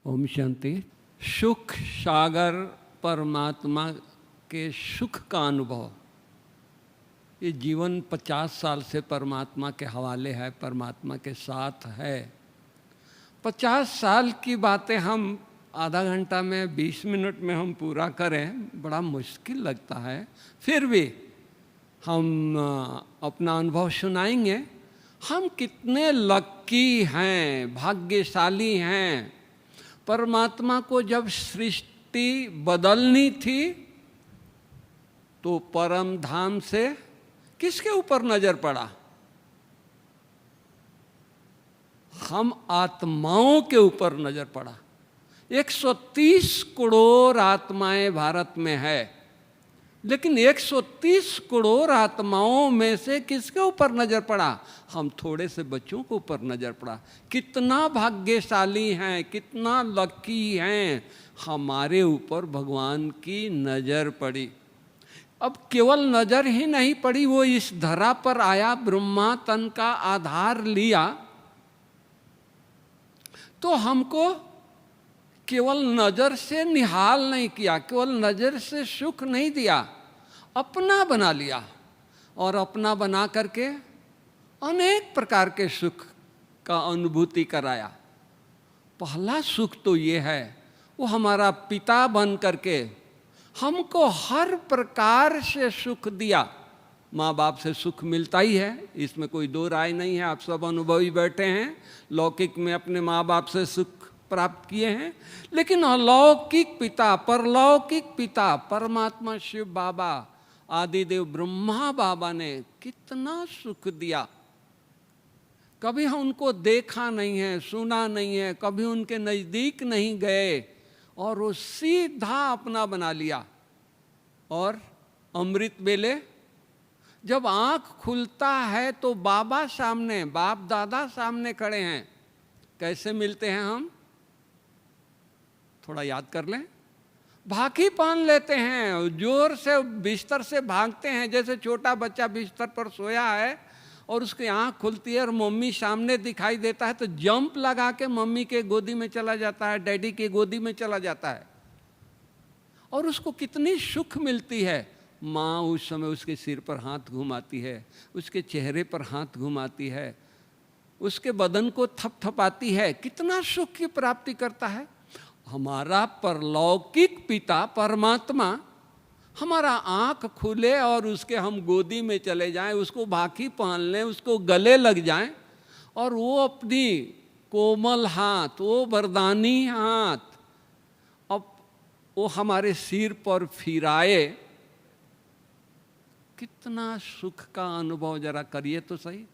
ओम शांति। सुख सागर परमात्मा के सुख का अनुभव, ये जीवन 50 साल से परमात्मा के हवाले है, परमात्मा के साथ है। 50 साल की बातें हम आधा घंटा में 20 मिनट में हम पूरा करें, बड़ा मुश्किल लगता है। फिर भी हम अपना अनुभव सुनाएंगे। हम कितने लक्की हैं, भाग्यशाली हैं। परमात्मा को जब सृष्टि बदलनी थी तो परम धाम से किसके ऊपर नजर पड़ा? हम आत्माओं के ऊपर नजर पड़ा। 130 करोड़ आत्माएं भारत में है, लेकिन 130 करोड़ आत्माओं में से किसके ऊपर नजर पड़ा? हम थोड़े से बच्चों के ऊपर नजर पड़ा। कितना भाग्यशाली हैं, कितना लकी हैं, हमारे ऊपर भगवान की नजर पड़ी। अब केवल नजर ही नहीं पड़ी, वो इस धरा पर आया, ब्रह्मा तन का आधार लिया, तो हमको केवल नजर से निहाल नहीं किया, केवल नजर से सुख नहीं दिया, अपना बना लिया। और अपना बना करके अनेक प्रकार के सुख का अनुभूति कराया। पहला सुख तो ये है, वो हमारा पिता बन करके हमको हर प्रकार से सुख दिया। माँ बाप से सुख मिलता ही है, इसमें कोई दो राय नहीं है। आप सब अनुभवी बैठे हैं, लौकिक में अपने माँ बाप से सुख प्राप्त किए हैं, लेकिन अलौकिक पिता, परलौकिक पिता परमात्मा शिव बाबा, आदिदेव ब्रह्मा बाबा ने कितना सुख दिया। कभी हम उनको देखा नहीं है, सुना नहीं है, कभी उनके नज़दीक नहीं गए, और वो सीधा अपना बना लिया। और अमृत वेले जब आँख खुलता है तो बाबा सामने, बाप दादा सामने खड़े हैं। कैसे मिलते हैं हम? थोड़ा याद कर लें। भागी पहन लेते हैं, जोर से बिस्तर से भागते हैं। जैसे छोटा बच्चा बिस्तर पर सोया है और उसकी आँख खुलती है और मम्मी सामने दिखाई देता है तो जंप लगा के मम्मी के गोदी में चला जाता है, डैडी की गोदी में चला जाता है। और उसको कितनी सुख मिलती है। माँ उस समय उसके सिर पर हाथ घुमाती है, उसके चेहरे पर हाथ घुमाती है, उसके बदन को थपथपाती है, कितना सुख की प्राप्ति करता है। हमारा परलौकिक पिता परमात्मा हमारा आँख खुले और उसके हम गोदी में चले जाएं, उसको भाखी पहन लें, उसको गले लग जाएं, और वो अपनी कोमल हाथ, वो वरदानी हाथ अब वो हमारे सिर पर फिराए, कितना सुख का अनुभव जरा करिए तो सही।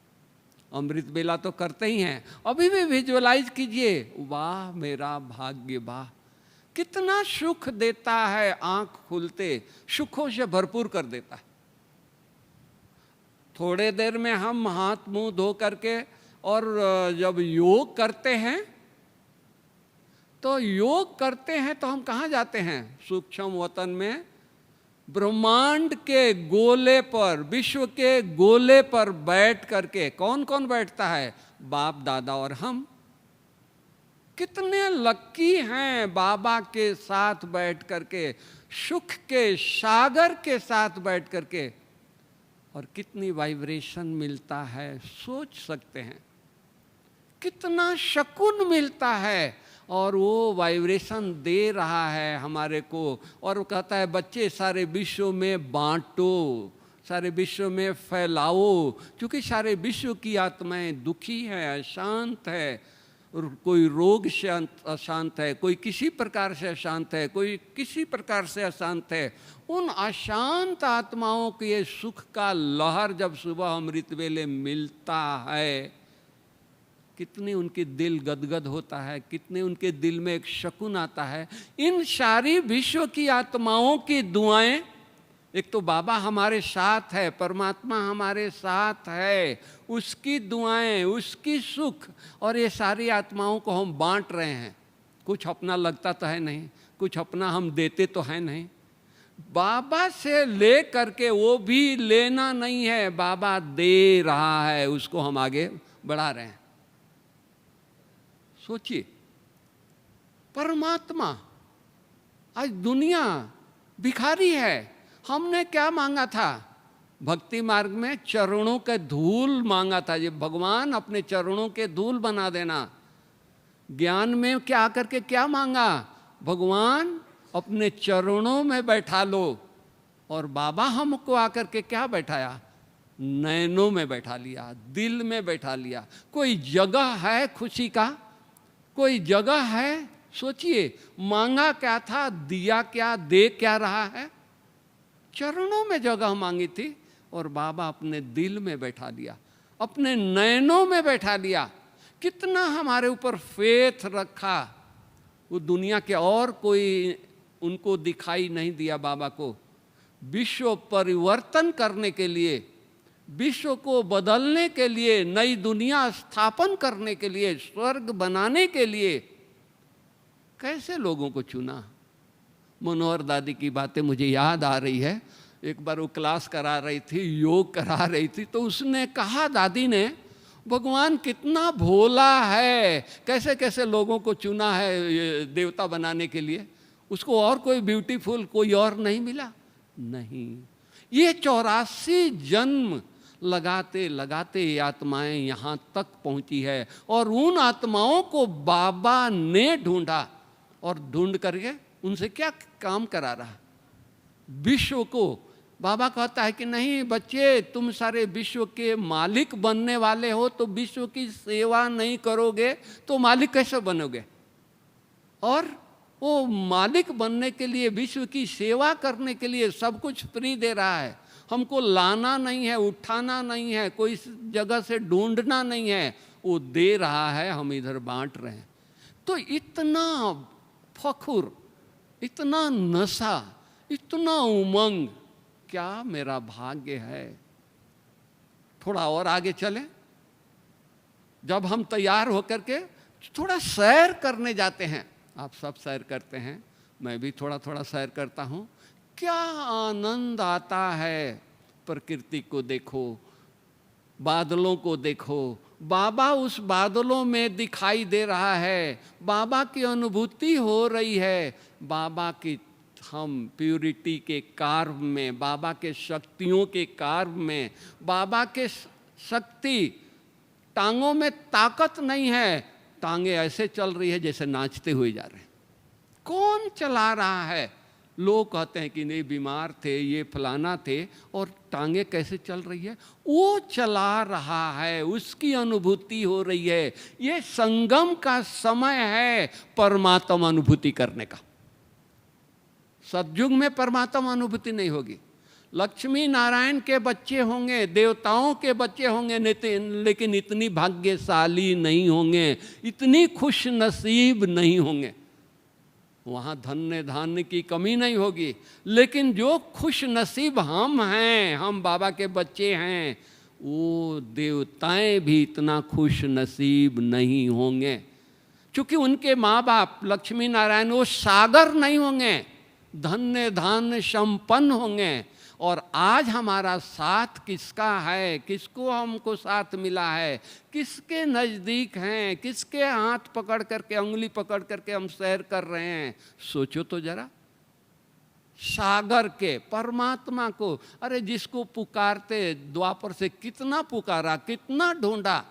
अमृत बेला तो करते ही हैं, अभी भी विजुअलाइज कीजिए। वाह मेरा भाग्य, वाह कितना सुख देता है। आंख खुलते सुखों से भरपूर कर देता है। थोड़े देर में हम हाथ मुंह धो करके, और जब योग करते हैं तो हम कहाँ जाते हैं? सूक्ष्म वतन में ब्रह्मांड के गोले पर, विश्व के गोले पर बैठ करके, कौन कौन बैठता है? बाप दादा और हम। कितने लक्की हैं बाबा के साथ बैठ करके, सुख के सागर के साथ बैठ करके। और कितनी वाइब्रेशन मिलता है, सोच सकते हैं। कितना शकून मिलता है, और वो वाइब्रेशन दे रहा है हमारे को। और वो कहता है बच्चे सारे विश्व में बांटो, सारे विश्व में फैलाओ, क्योंकि सारे विश्व की आत्माएं दुखी है, अशांत है। कोई रोग से अशांत है, कोई किसी प्रकार से अशांत है, कोई किसी प्रकार से अशांत है। उन अशांत आत्माओं के ये सुख का लहर जब सुबह अमृत वेले मिलता है, कितनी उनके दिल गदगद होता है, कितने उनके दिल में एक शकून आता है। इन सारी विश्व की आत्माओं की दुआएं, एक तो बाबा हमारे साथ है, परमात्मा हमारे साथ है, उसकी दुआएं, उसकी सुख, और ये सारी आत्माओं को हम बांट रहे हैं। कुछ अपना लगता तो है नहीं, कुछ अपना हम देते तो है नहीं। बाबा से ले करके, वो भी लेना नहीं है, बाबा दे रहा है, उसको हम आगे बढ़ा रहे हैं। सोचिए, परमात्मा। आज दुनिया भिखारी है। हमने क्या मांगा था? भक्ति मार्ग में चरणों के धूल मांगा था, ये भगवान अपने चरणों के धूल बना देना। ज्ञान में क्या आकर के क्या मांगा? भगवान अपने चरणों में बैठा लो। और बाबा हमको आकर के क्या बैठाया? नैनों में बैठा लिया, दिल में बैठा लिया। कोई जगह है खुशी का? कोई जगह है? सोचिए, मांगा क्या था, दिया क्या, दे क्या रहा है? चरणों में जगह मांगी थी और बाबा अपने दिल में बैठा लिया, अपने नैनों में बैठा लिया। कितना हमारे ऊपर फेथ रखा। वो दुनिया के और कोई उनको दिखाई नहीं दिया बाबा को। विश्व परिवर्तन करने के लिए, विश्व को बदलने के लिए, नई दुनिया स्थापन करने के लिए, स्वर्ग बनाने के लिए कैसे लोगों को चुना। मनोहर दादी की बातें मुझे याद आ रही है। एक बार वो क्लास करा रही थी, योग करा रही थी, तो उसने कहा, दादी ने, भगवान कितना भोला है, कैसे कैसे लोगों को चुना है ये देवता बनाने के लिए। उसको और कोई ब्यूटीफुल कोई और नहीं मिला? नहीं। ये 84 जन्म लगाते लगाते आत्माएं यहाँ तक पहुँची है। और उन आत्माओं को बाबा ने ढूंढा और ढूंढ करके उनसे क्या काम करा रहा? विश्व को। बाबा कहता है कि नहीं बच्चे, तुम सारे विश्व के मालिक बनने वाले हो, तो विश्व की सेवा नहीं करोगे तो मालिक कैसे बनोगे? और वो मालिक बनने के लिए, विश्व की सेवा करने के लिए सब कुछ फ्री दे रहा है। हमको लाना नहीं है, उठाना नहीं है, कोई जगह से ढूंढना नहीं है, वो दे रहा है, हम इधर बांट रहे हैं। तो इतना फखुर, इतना नशा, इतना उमंग, क्या मेरा भाग्य है। थोड़ा और आगे चले। जब हम तैयार होकर के थोड़ा सैर करने जाते हैं, आप सब सैर करते हैं, मैं भी थोड़ा थोड़ा सैर करता हूँ, क्या आनंद आता है। प्रकृति को देखो, बादलों को देखो, बाबा उस बादलों में दिखाई दे रहा है, बाबा की अनुभूति हो रही है। बाबा की हम प्यूरिटी के कार्व में, बाबा के शक्तियों के कार्व में, बाबा के शक्ति, टांगों में ताकत नहीं है, टांगे ऐसे चल रही है जैसे नाचते हुए जा रहे हैं। कौन चला रहा है? लोग कहते हैं कि नहीं बीमार थे, ये फलाना थे, और टांगे कैसे चल रही है? वो चला रहा है, उसकी अनुभूति हो रही है। ये संगम का समय है परमात्मा अनुभूति करने का। सतयुग में परमात्मा अनुभूति नहीं होगी। लक्ष्मी नारायण के बच्चे होंगे, देवताओं के बच्चे होंगे, लेकिन इतनी भाग्यशाली नहीं होंगे, इतनी खुश नसीब नहीं होंगे। वहाँ धन्य धान्य की कमी नहीं होगी, लेकिन जो खुश नसीब हम हैं, हम बाबा के बच्चे हैं, वो देवताएं भी इतना खुश नसीब नहीं होंगे। क्योंकि उनके माँ बाप लक्ष्मी नारायण वो सागर नहीं होंगे, धन्य धान्य संपन्न होंगे। और आज हमारा साथ किसका है, किसको हमको साथ मिला है, किसके नज़दीक हैं, किसके हाथ पकड़ करके, उंगली पकड़ करके हम सैर कर रहे हैं? सोचो तो जरा। सागर के परमात्मा को, अरे जिसको पुकारते द्वापर से कितना पुकारा, कितना ढूंढा,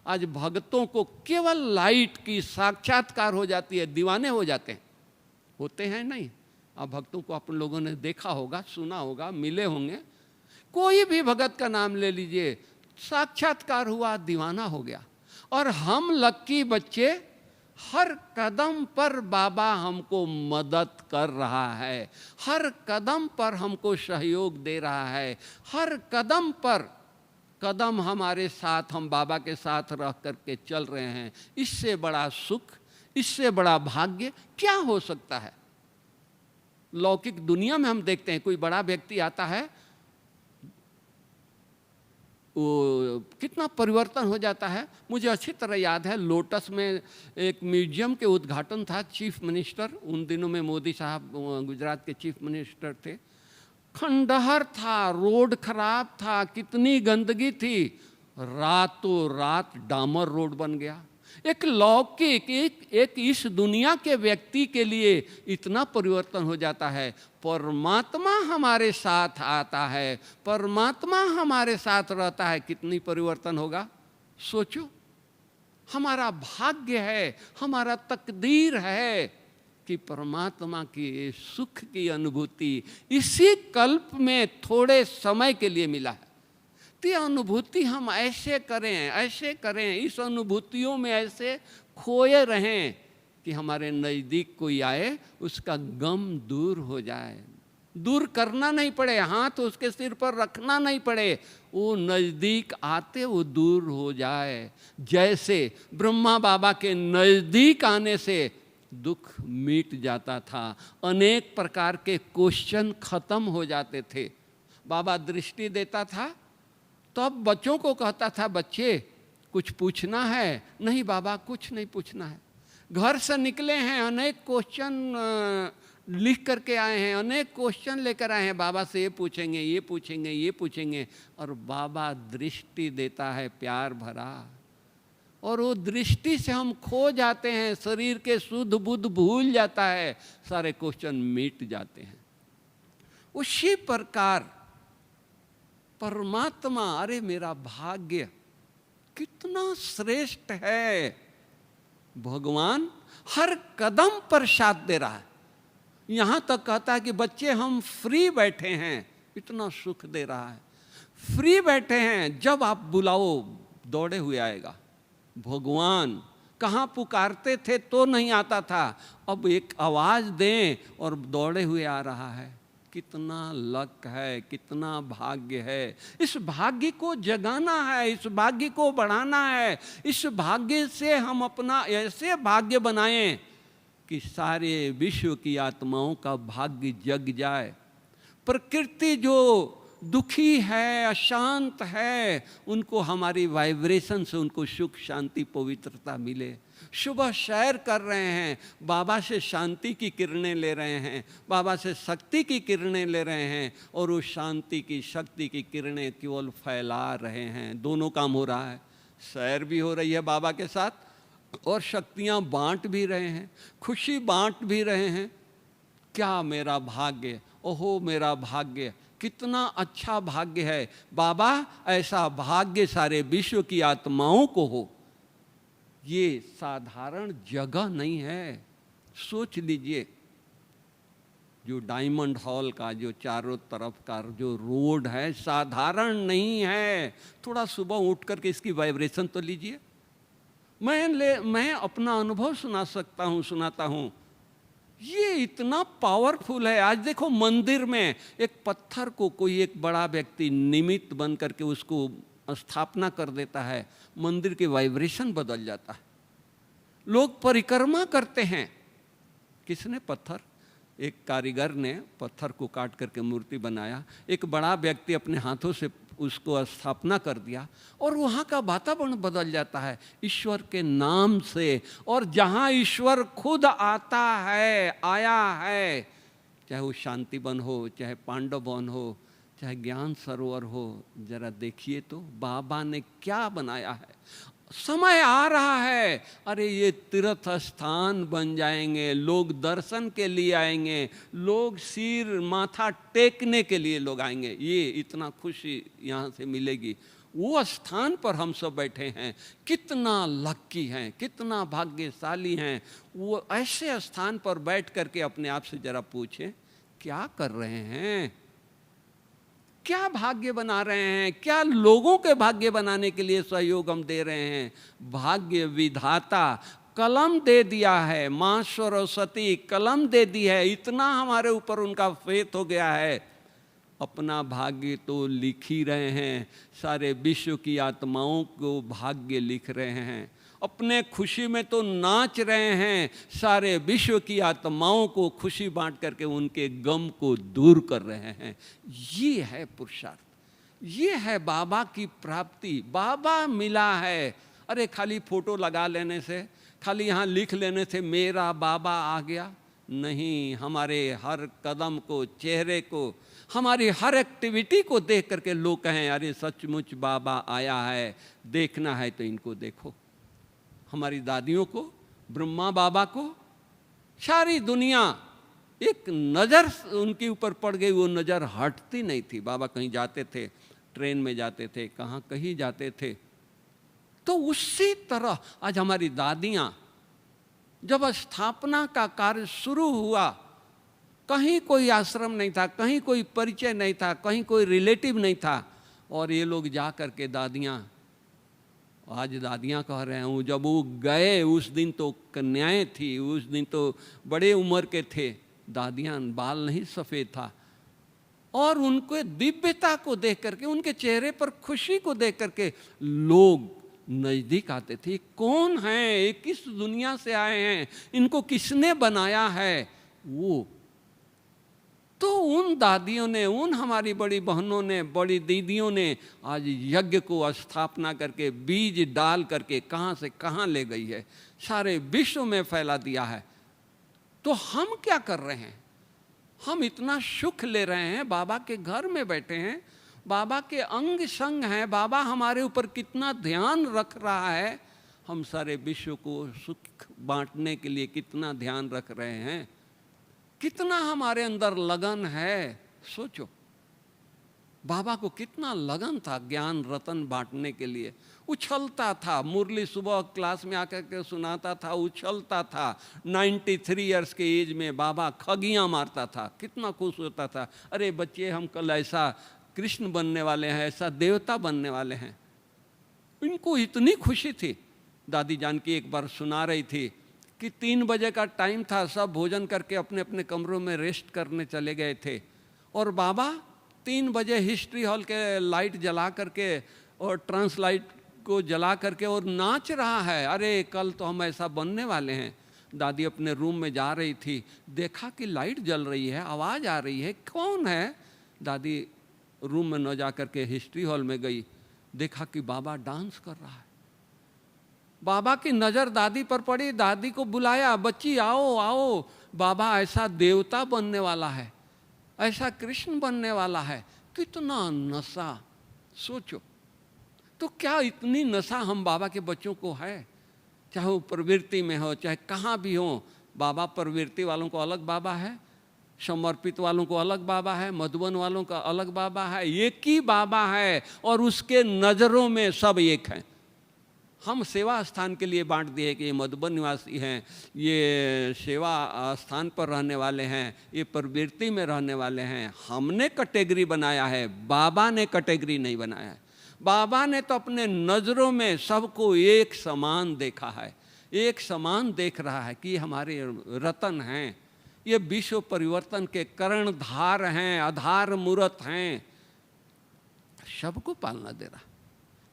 आज भक्तों को केवल लाइट की साक्षात्कार हो जाती है, दीवाने हो जाते हैं। होते हैं नहीं? अब भक्तों को अपन लोगों ने देखा होगा, सुना होगा, मिले होंगे। कोई भी भगत का नाम ले लीजिए, साक्षात्कार हुआ, दीवाना हो गया। और हम लक्की बच्चे, हर कदम पर बाबा हमको मदद कर रहा है, हर कदम पर हमको सहयोग दे रहा है, हर कदम पर कदम हमारे साथ, हम बाबा के साथ रह करके चल रहे हैं। इससे बड़ा सुख, इससे बड़ा भाग्य क्या हो सकता है? लौकिक दुनिया में हम देखते हैं, कोई बड़ा व्यक्ति आता है, वो कितना परिवर्तन हो जाता है। मुझे अच्छी तरह याद है, लोटस में एक म्यूजियम के उद्घाटन था, चीफ मिनिस्टर, उन दिनों में मोदी साहब गुजरात के चीफ मिनिस्टर थे। खंडहर था, रोड खराब था, कितनी गंदगी थी, रातों रात डामर रोड बन गया। एक लौकिक एक इस दुनिया के व्यक्ति के लिए इतना परिवर्तन हो जाता है। परमात्मा हमारे साथ आता है, परमात्मा हमारे साथ रहता है, कितनी परिवर्तन होगा सोचो। हमारा भाग्य है, हमारा तकदीर है कि परमात्मा की सुख की अनुभूति इसी कल्प में थोड़े समय के लिए मिला है। तो ये अनुभूति हम ऐसे करें, इस अनुभूतियों में ऐसे खोए रहें कि हमारे नज़दीक कोई आए उसका गम दूर हो जाए। दूर करना नहीं पड़े, हाथ उसके सिर पर रखना नहीं पड़े, वो नज़दीक आते वो दूर हो जाए। जैसे ब्रह्मा बाबा के नज़दीक आने से दुख मिट जाता था, अनेक प्रकार के क्वेश्चन खत्म हो जाते थे। बाबा दृष्टि देता था तो अब बच्चों को कहता था, बच्चे कुछ पूछना है? नहीं बाबा कुछ नहीं पूछना है। घर से निकले हैं, अनेक क्वेश्चन लिख करके आए हैं, अनेक क्वेश्चन लेकर आए हैं, बाबा से ये पूछेंगे, ये पूछेंगे, ये पूछेंगे, और बाबा दृष्टि देता है प्यार भरा, और वो दृष्टि से हम खो जाते हैं, शरीर के शुद्ध बुद्ध भूल जाता है, सारे क्वेश्चन मिट जाते हैं। उसी प्रकार परमात्मा, अरे मेरा भाग्य कितना श्रेष्ठ है, भगवान हर कदम पर साथ दे रहा है। यहाँ तक कहता है कि बच्चे हम फ्री बैठे हैं, इतना सुख दे रहा है, फ्री बैठे हैं, जब आप बुलाओ दौड़े हुए आएगा। भगवान कहाँ पुकारते थे तो नहीं आता था, अब एक आवाज़ दें और दौड़े हुए आ रहा है। कितना लक है, कितना भाग्य है। इस भाग्य को जगाना है, इस भाग्य को बढ़ाना है, इस भाग्य से हम अपना ऐसे भाग्य बनाएं कि सारे विश्व की आत्माओं का भाग्य जग जाए। प्रकृति जो दुखी है, अशांत है, उनको हमारी वाइब्रेशन से उनको सुख शांति पवित्रता मिले। सुबह सैर कर रहे हैं, बाबा से शांति की किरणें ले रहे हैं, बाबा से शक्ति की किरणें ले रहे हैं, और उस शांति की शक्ति की किरणें केवल फैला रहे हैं। दोनों काम हो रहा है, सैर भी हो रही है बाबा के साथ और शक्तियाँ बांट भी रहे हैं, खुशी बांट भी रहे हैं। क्या मेरा भाग्य, ओहो मेरा भाग्य, कितना अच्छा भाग्य है। बाबा ऐसा भाग्य सारे विश्व की आत्माओं को हो, ये साधारण जगह नहीं है। सोच लीजिए, जो डायमंड हॉल का जो चारों तरफ का जो रोड है साधारण नहीं है। थोड़ा सुबह उठ करके इसकी वाइब्रेशन तो लीजिए। मैं अपना अनुभव सुनाता हूँ। ये इतना पावरफुल है। आज देखो मंदिर में एक पत्थर को कोई एक बड़ा व्यक्ति निमित्त बन करके उसको स्थापना कर देता है, मंदिर के वाइब्रेशन बदल जाता है। लोग परिक्रमा करते हैं। किसने? पत्थर, एक कारीगर ने पत्थर को काट करके मूर्ति बनाया, एक बड़ा व्यक्ति अपने हाथों से उसको स्थापना कर दिया और वहाँ का वातावरण बदल जाता है ईश्वर के नाम से। और जहाँ ईश्वर खुद आता है, आया है, चाहे वो शांति वन हो, चाहे पांडव वन हो, चाहे ज्ञान सरोवर हो, जरा देखिए तो बाबा ने क्या बनाया है। समय आ रहा है, अरे ये तीर्थ स्थान बन जाएंगे, लोग दर्शन के लिए आएंगे, लोग सिर माथा टेकने के लिए लोग आएंगे। ये इतना खुशी यहाँ से मिलेगी। वो स्थान पर हम सब बैठे हैं, कितना लक्की हैं, कितना भाग्यशाली हैं। वो ऐसे स्थान पर बैठ करके अपने आप से जरा पूछें, क्या कर रहे हैं, क्या भाग्य बना रहे हैं, क्या लोगों के भाग्य बनाने के लिए सहयोग हम दे रहे हैं। भाग्य विधाता कलम दे दिया है, माँ सरस्वती कलम दे दी है, इतना हमारे ऊपर उनका फेथ हो गया है। अपना भाग्य तो लिख ही रहे हैं, सारे विश्व की आत्माओं को भाग्य लिख रहे हैं। अपने खुशी में तो नाच रहे हैं, सारे विश्व की आत्माओं को खुशी बांट करके उनके गम को दूर कर रहे हैं। ये है पुरुषार्थ, ये है बाबा की प्राप्ति। बाबा मिला है। अरे खाली फोटो लगा लेने से, खाली यहाँ लिख लेने से मेरा बाबा आ गया नहीं। हमारे हर कदम को, चेहरे को, हमारी हर एक्टिविटी को देख करके लोग कहें अरे सचमुच बाबा आया है, देखना है तो इनको देखो। हमारी दादियों को, ब्रह्मा बाबा को, सारी दुनिया एक नज़र उनके ऊपर पड़ गई, वो नज़र हटती नहीं थी। बाबा कहीं जाते थे, ट्रेन में जाते थे, कहाँ कहीं जाते थे। तो उसी तरह आज हमारी दादियाँ, जब स्थापना का कार्य शुरू हुआ, कहीं कोई आश्रम नहीं था, कहीं कोई परिचय नहीं था, कहीं कोई रिलेटिव नहीं था, और ये लोग जा कर के दादियाँ, आज दादियाँ कह रहे हूँ, जब वो गए उस दिन तो कन्याएं थी, उस दिन तो बड़े उम्र के थे, दादियाँ बाल नहीं सफ़ेद था, और उनके दिव्यता को देख करके, उनके चेहरे पर खुशी को देख करके लोग नज़दीक आते थे। कौन हैं ये, किस दुनिया से आए हैं, इनको किसने बनाया है। वो तो उन दादियों ने, उन हमारी बड़ी बहनों ने, बड़ी दीदियों ने आज यज्ञ को स्थापना करके, बीज डाल करके कहाँ से कहाँ ले गई है, सारे विश्व में फैला दिया है। तो हम क्या कर रहे हैं, हम इतना सुख ले रहे हैं, बाबा के घर में बैठे हैं, बाबा के अंग संग हैं, बाबा हमारे ऊपर कितना ध्यान रख रहा है, हम सारे विश्व को सुख बांटने के लिए कितना ध्यान रख रहे हैं, कितना हमारे अंदर लगन है। सोचो, बाबा को कितना लगन था ज्ञान रतन बांटने के लिए। उछलता था, मुरली सुबह क्लास में आकर के सुनाता था, उछलता था। 93 इयर्स के एज में बाबा खगियाँ मारता था, कितना खुश होता था, अरे बच्चे हम कल ऐसा कृष्ण बनने वाले हैं, ऐसा देवता बनने वाले हैं। इनको इतनी खुशी थी। दादी जानकी एक बार सुना रही थी कि 3 बजे का टाइम था, सब भोजन करके अपने अपने कमरों में रेस्ट करने चले गए थे, और बाबा 3 बजे हिस्ट्री हॉल के लाइट जला करके और ट्रांसलाइट को जला करके और नाच रहा है, अरे कल तो हम ऐसा बनने वाले हैं। दादी अपने रूम में जा रही थी, देखा कि लाइट जल रही है, आवाज़ आ रही है, कौन है। दादी रूम में न जा करके हिस्ट्री हॉल में गई, देखा कि बाबा डांस कर रहा है। बाबा की नज़र दादी पर पड़ी, दादी को बुलाया, बच्ची आओ आओ, बाबा ऐसा देवता बनने वाला है, ऐसा कृष्ण बनने वाला है। कितना नशा, सोचो। तो क्या इतनी नशा हम बाबा के बच्चों को है, चाहे वो प्रवृत्ति में हो चाहे कहाँ भी हो। बाबा प्रवृत्ति वालों को अलग बाबा है, समर्पित वालों को अलग बाबा है, मधुबन वालों का अलग बाबा है, एक ही बाबा है, और उसके नज़रों में सब एक हैं। हम सेवा स्थान के लिए बांट दिए कि ये मधुबन निवासी हैं, ये सेवा स्थान पर रहने वाले हैं, ये प्रवृत्ति में रहने वाले हैं। हमने कैटेगरी बनाया है, बाबा ने कैटेगरी नहीं बनाया है। बाबा ने तो अपने नज़रों में सबको एक समान देखा है, एक समान देख रहा है कि हमारे रतन हैं, ये विश्व परिवर्तन के कर्णधार हैं, आधार मूर्त हैं, सबको पालना दे रहा।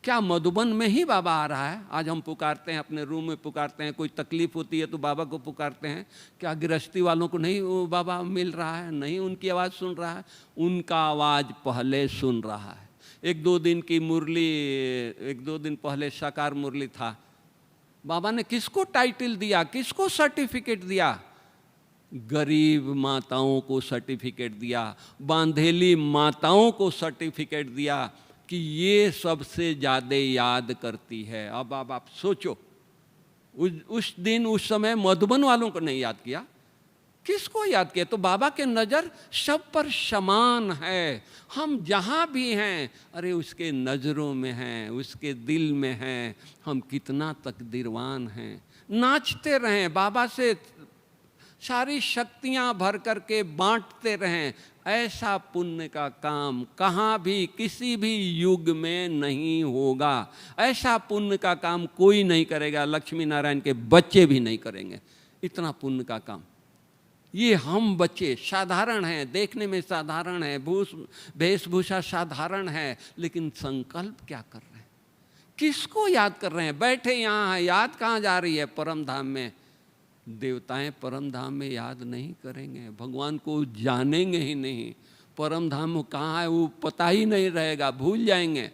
क्या मधुबन में ही बाबा आ रहा है? आज हम पुकारते हैं, अपने रूम में पुकारते हैं, कोई तकलीफ होती है तो बाबा को पुकारते हैं। क्या गृहस्थी वालों को नहीं वो बाबा मिल रहा है, नहीं उनकी आवाज़ सुन रहा है? उनका आवाज़ पहले सुन रहा है। 1-2 दिन की मुरली, 1-2 दिन पहले साकार मुरली था, बाबा ने किसको टाइटल दिया, किसको सर्टिफिकेट दिया? गरीब माताओं को सर्टिफिकेट दिया, बांधेली माताओं को सर्टिफिकेट दिया कि ये सबसे ज़्यादा याद करती है। अब आप सोचो, उस दिन उस समय मधुबन वालों को नहीं याद किया, किसको याद किया? तो बाबा के नज़र सब पर समान है। हम जहाँ भी हैं, अरे उसके नज़रों में हैं, उसके दिल में हैं। हम कितना तकदीरवान हैं। नाचते रहें, बाबा से सारी शक्तियाँ भर करके बांटते रहें। ऐसा पुण्य का काम कहाँ भी किसी भी युग में नहीं होगा। ऐसा पुण्य का काम कोई नहीं करेगा, लक्ष्मी नारायण के बच्चे भी नहीं करेंगे इतना पुण्य का काम। ये हम बच्चे साधारण हैं, देखने में साधारण है, वेशभूषा साधारण है, लेकिन संकल्प क्या कर रहे हैं, किसको याद कर रहे हैं? बैठे यहाँ हैं, याद कहाँ जा रही है? परम धाम में। देवताएं परम धाम में याद नहीं करेंगे, भगवान को जानेंगे ही नहीं। परम धाम कहाँ है वो पता ही नहीं रहेगा, भूल जाएंगे।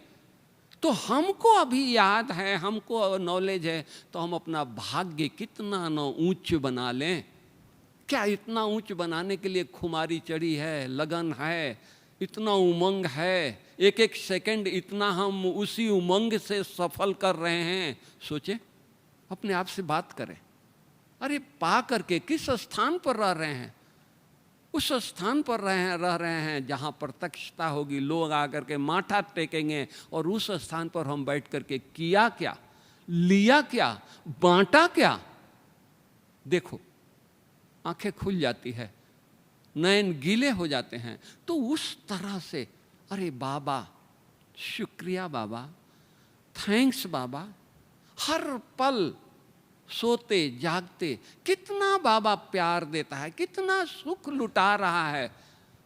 तो हमको अभी याद है, हमको नॉलेज है, तो हम अपना भाग्य कितना न ऊंच बना लें। क्या इतना ऊंच बनाने के लिए खुमारी चढ़ी है, लगन है, इतना उमंग है, एक एक सेकंड इतना हम उसी उमंग से सफल कर रहे हैं। सोचे, अपने आप से बात करें। अरे पा करके किस स्थान पर रह रहे हैं? उस स्थान पर रह रहे हैं जहाँ प्रत्यक्षता होगी, लोग आकर के माथा टेकेंगे, और उस स्थान पर हम बैठ करके किया क्या, लिया क्या, बांटा क्या। देखो आंखें खुल जाती है, नयन गीले हो जाते हैं। तो उस तरह से अरे बाबा, शुक्रिया बाबा, थैंक्स बाबा, हर पल सोते जागते कितना बाबा प्यार देता है, कितना सुख लुटा रहा है।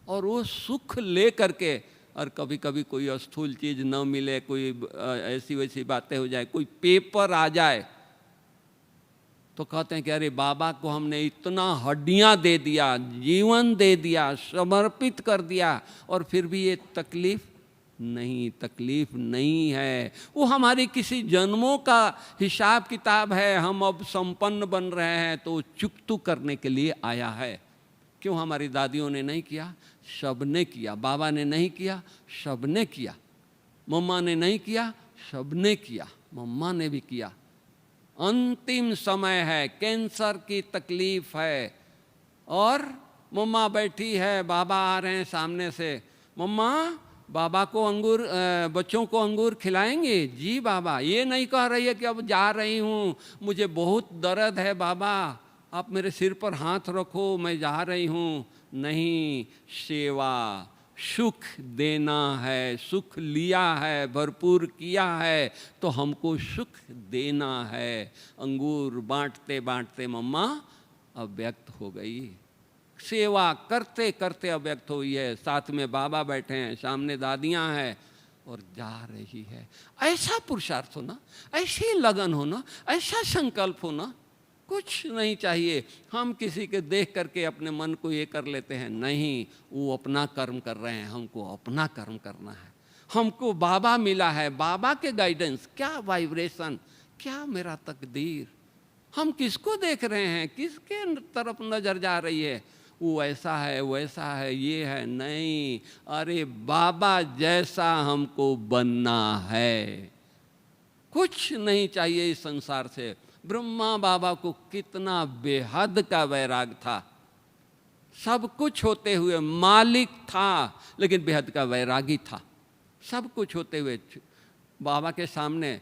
और वो सुख ले करके, और कभी कभी कोई स्थूल चीज़ न मिले, कोई ऐसी वैसी बातें हो जाए, कोई पेपर आ जाए, तो कहते हैं कि अरे बाबा को हमने इतना हड्डियां दे दिया, जीवन दे दिया, समर्पित कर दिया, और फिर भी ये तकलीफ नहीं है। वो हमारी किसी जन्मों का हिसाब किताब है। हम अब संपन्न बन रहे हैं तो चुकतू करने के लिए आया है। क्यों हमारी दादियों ने नहीं किया? सबने किया। बाबा ने नहीं किया, सबने किया। मम्मा ने नहीं किया, सबने किया। मम्मा ने भी किया। अंतिम समय है, कैंसर की तकलीफ है, और मम्मा बैठी है, बाबा आ रहे हैं सामने से, मम्मा बाबा को अंगूर, बच्चों को अंगूर खिलाएंगे? जी बाबा। ये नहीं कह रही है कि अब जा रही हूँ, मुझे बहुत दर्द है बाबा, आप मेरे सिर पर हाथ रखो, मैं जा रही हूँ। नहीं, सेवा, सुख देना है, सुख लिया है, भरपूर किया है, तो हमको सुख देना है। अंगूर बांटते बांटते मम्मा अव्यक्त हो गई, सेवा करते करते अव्यक्त हुई है। साथ में बाबा बैठे हैं, सामने दादियाँ हैं, और जा रही है। ऐसा पुरुषार्थ होना, ऐसी लगन होना, ऐसा संकल्प होना, कुछ नहीं चाहिए। हम किसी के देख करके अपने मन को ये कर लेते हैं, नहीं, वो अपना कर्म कर रहे हैं, हमको अपना कर्म करना है। हमको बाबा मिला है, बाबा के गाइडेंस, क्या वाइब्रेशन, क्या मेरा तकदीर। हम किसको देख रहे हैं, किसके तरफ नजर जा रही है? वो ऐसा है, वैसा है, ये है, नहीं, अरे बाबा जैसा हमको बनना है। कुछ नहीं चाहिए इस संसार से। ब्रह्मा बाबा को कितना बेहद का वैराग था, सब कुछ होते हुए मालिक था, लेकिन बेहद का वैरागी था। सब कुछ होते हुए बाबा के सामने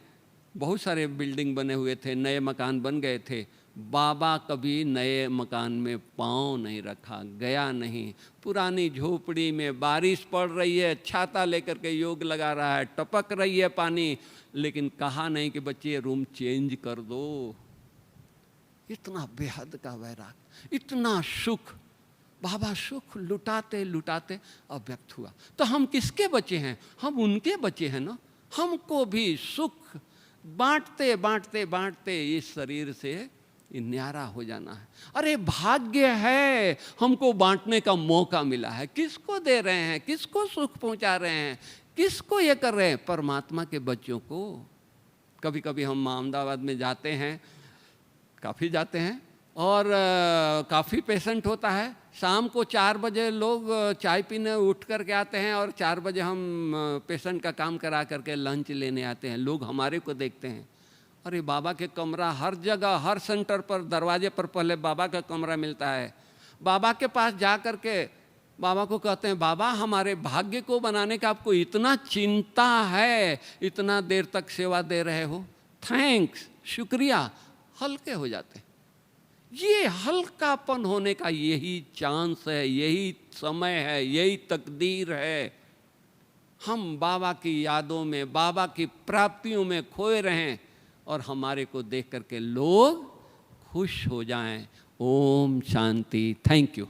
बहुत सारे बिल्डिंग बने हुए थे, नए मकान बन गए थे, बाबा कभी नए मकान में पाँव नहीं रखा, गया नहीं। पुरानी झोपड़ी में बारिश पड़ रही है, छाता लेकर के योग लगा रहा है, टपक रही है पानी, लेकिन कहा नहीं कि बच्चे रूम चेंज कर दो। इतना बेहद का वैराग, इतना सुख, बाबा सुख लुटाते लुटाते अव्यक्त हुआ। तो हम किसके बच्चे हैं? हम उनके बच्चे हैं ना। हमको भी सुख बांटते बांटते बांटते इस शरीर से न्यारा हो जाना है। अरे भाग्य है, हमको बांटने का मौका मिला है। किसको दे रहे हैं, किसको सुख पहुंचा रहे हैं, किसको ये कर रहे हैं? परमात्मा के बच्चों को। कभी कभी हम अहमदाबाद में जाते हैं, काफ़ी जाते हैं, और काफ़ी पेशेंट होता है। शाम को 4 बजे लोग चाय पीने उठ कर के आते हैं, और 4 बजे हम पेशेंट का काम करा करके लंच लेने आते हैं। लोग हमारे को देखते हैं, अरे बाबा के कमरा हर जगह, हर सेंटर पर, दरवाजे पर पहले बाबा का कमरा मिलता है। बाबा के पास जा कर के बाबा को कहते हैं, बाबा हमारे भाग्य को बनाने का आपको इतना चिंता है, इतना देर तक सेवा दे रहे हो, थैंक्स, शुक्रिया। हल्के हो जाते हैं। ये हल्कापन होने का यही चांस है, यही समय है, यही तकदीर है। हम बाबा की यादों में, बाबा की प्राप्तियों में खोए रहें, और हमारे को देख करके लोग खुश हो जाएं। ओम शांति। Thank you.